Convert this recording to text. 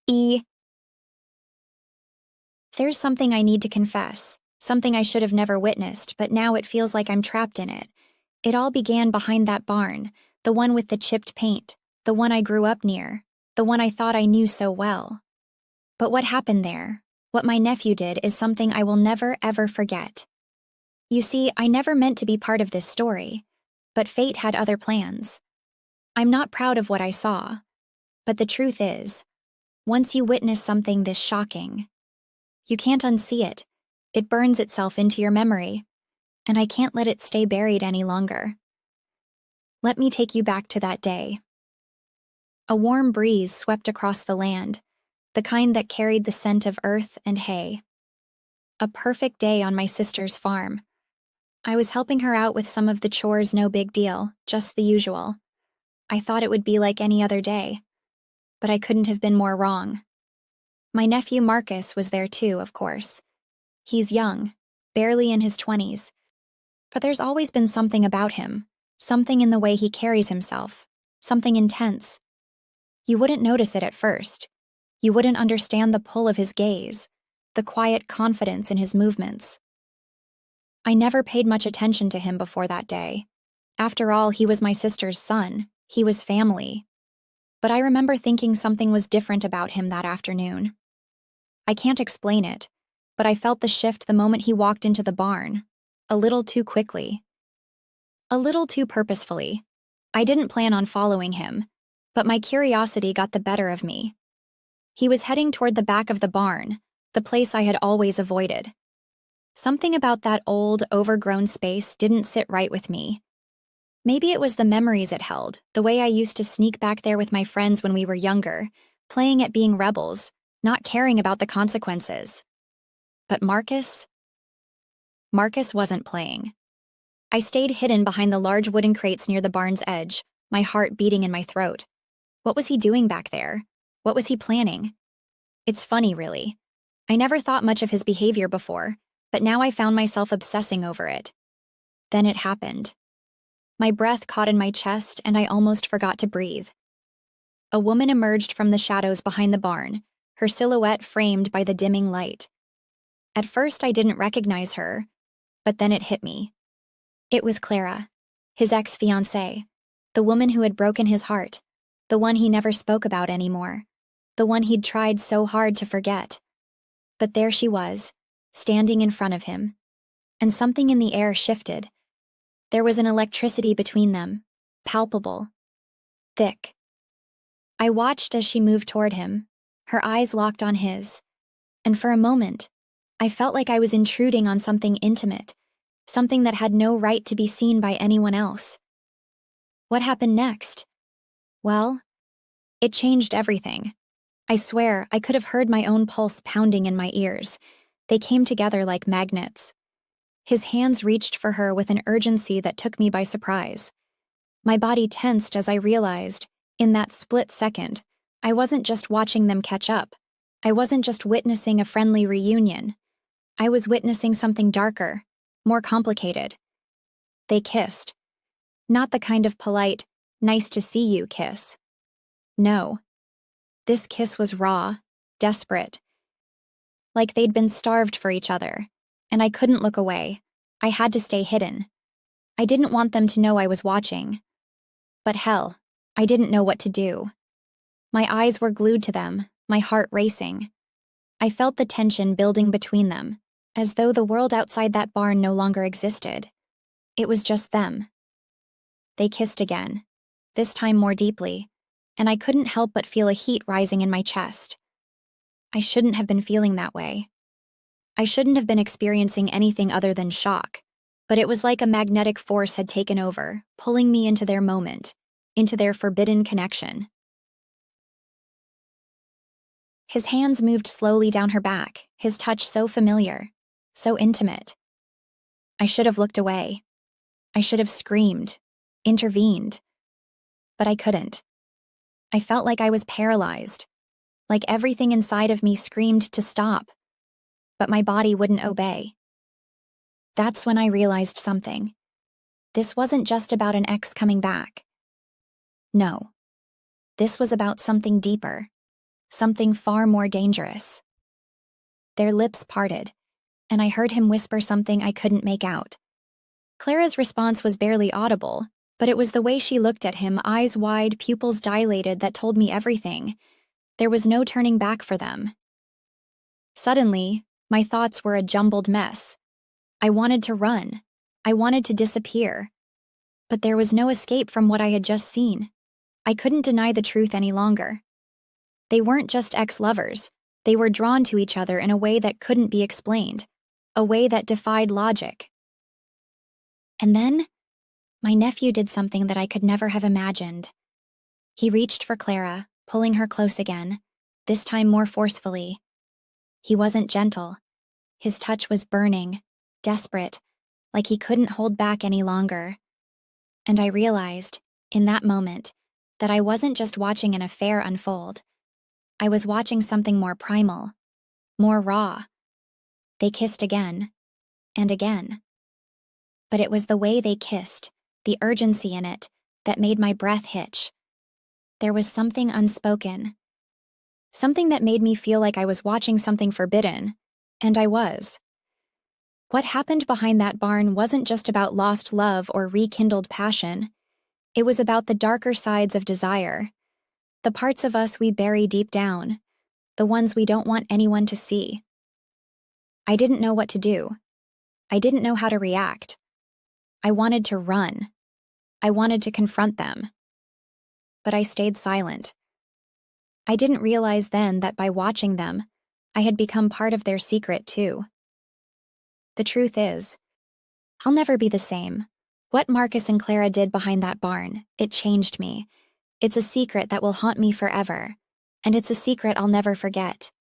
E. There's something I need to confess, something I should have never witnessed, but now it feels like I'm trapped in it. It all began behind that barn, the one with the chipped paint, the one I grew up near, the one I thought I knew so well. But what happened there, what my nephew did, is something I will never ever forget. You see, I never meant to be part of this story, but fate had other plans. I'm not proud of what I saw, but the truth is, once you witness something this shocking, you can't unsee it. It burns itself into your memory, and I can't let it stay buried any longer. Let me take you back to that day. A warm breeze swept across the land, the kind that carried the scent of earth and hay. A perfect day on my sister's farm. I was helping her out with some of the chores, no big deal, just the usual. I thought it would be like any other day, but I couldn't have been more wrong. My nephew Marcus was there too, of course. He's young, barely in his 20s, but there's always been something about him, something in the way he carries himself, something intense. You wouldn't notice it at first. You wouldn't understand the pull of his gaze, the quiet confidence in his movements. I never paid much attention to him before that day. After all, he was my sister's son. He was family. But I remember thinking something was different about him that afternoon. I can't explain it, but I felt the shift the moment he walked into the barn, a little too quickly. A little too purposefully. I didn't plan on following him, but my curiosity got the better of me. He was heading toward the back of the barn, the place I had always avoided. Something about that old, overgrown space didn't sit right with me. Maybe it was the memories it held, the way I used to sneak back there with my friends when we were younger, playing at being rebels, not caring about the consequences. But Marcus wasn't playing. I stayed hidden behind the large wooden crates near the barn's edge, my heart beating in my throat. What was he doing back there? What was he planning? It's funny, really. I never thought much of his behavior before, but now I found myself obsessing over it. Then it happened. My breath caught in my chest, and I almost forgot to breathe. A woman emerged from the shadows behind the barn, her silhouette framed by the dimming light. At first, I didn't recognize her, but then it hit me. It was Clara, his ex-fiancée, the woman who had broken his heart, the one he never spoke about anymore, the one he'd tried so hard to forget. But there she was, standing in front of him, and something in the air shifted. There was an electricity between them, palpable, thick. I watched as she moved toward him, her eyes locked on his, and for a moment, I felt like I was intruding on something intimate, something that had no right to be seen by anyone else. What happened next? Well, it changed everything. I swear, I could have heard my own pulse pounding in my ears. They came together like magnets. His hands reached for her with an urgency that took me by surprise. My body tensed as I realized, in that split second, I wasn't just watching them catch up. I wasn't just witnessing a friendly reunion. I was witnessing something darker, more complicated. They kissed. Not the kind of polite, nice to see you kiss. No. This kiss was raw, desperate. Like they'd been starved for each other, and I couldn't look away. I had to stay hidden. I didn't want them to know I was watching. But hell, I didn't know what to do. My eyes were glued to them, my heart racing. I felt the tension building between them, as though the world outside that barn no longer existed. It was just them. They kissed again, this time more deeply, and I couldn't help but feel a heat rising in my chest. I shouldn't have been feeling that way. I shouldn't have been experiencing anything other than shock, but it was like a magnetic force had taken over, pulling me into their moment, into their forbidden connection. His hands moved slowly down her back, his touch so familiar, so intimate. I should have looked away. I should have screamed, intervened. But I couldn't. I felt like I was paralyzed, like everything inside of me screamed to stop, but my body wouldn't obey. That's when I realized something. This wasn't just about an ex coming back. No. This was about something deeper, something far more dangerous. Their lips parted, and I heard him whisper something I couldn't make out. Clara's response was barely audible, but it was the way she looked at him, eyes wide, pupils dilated, that told me everything. There was no turning back for them. Suddenly, my thoughts were a jumbled mess. I wanted to run. I wanted to disappear. But there was no escape from what I had just seen. I couldn't deny the truth any longer. They weren't just ex-lovers. They were drawn to each other in a way that couldn't be explained, a way that defied logic. And then, my nephew did something that I could never have imagined. He reached for Clara, pulling her close again, this time more forcefully. He wasn't gentle. His touch was burning, desperate, like he couldn't hold back any longer. And I realized, in that moment, that I wasn't just watching an affair unfold. I was watching something more primal, more raw. They kissed again, and again. But it was the way they kissed, the urgency in it, that made my breath hitch. There was something unspoken. Something that made me feel like I was watching something forbidden, and I was. What happened behind that barn wasn't just about lost love or rekindled passion. It was about the darker sides of desire, the parts of us we bury deep down, the ones we don't want anyone to see. I didn't know what to do. I didn't know how to react. I wanted to run. I wanted to confront them. But I stayed silent. I didn't realize then that by watching them, I had become part of their secret too. The truth is, I'll never be the same. What Marcus and Clara did behind that barn, it changed me. It's a secret that will haunt me forever, and it's a secret I'll never forget.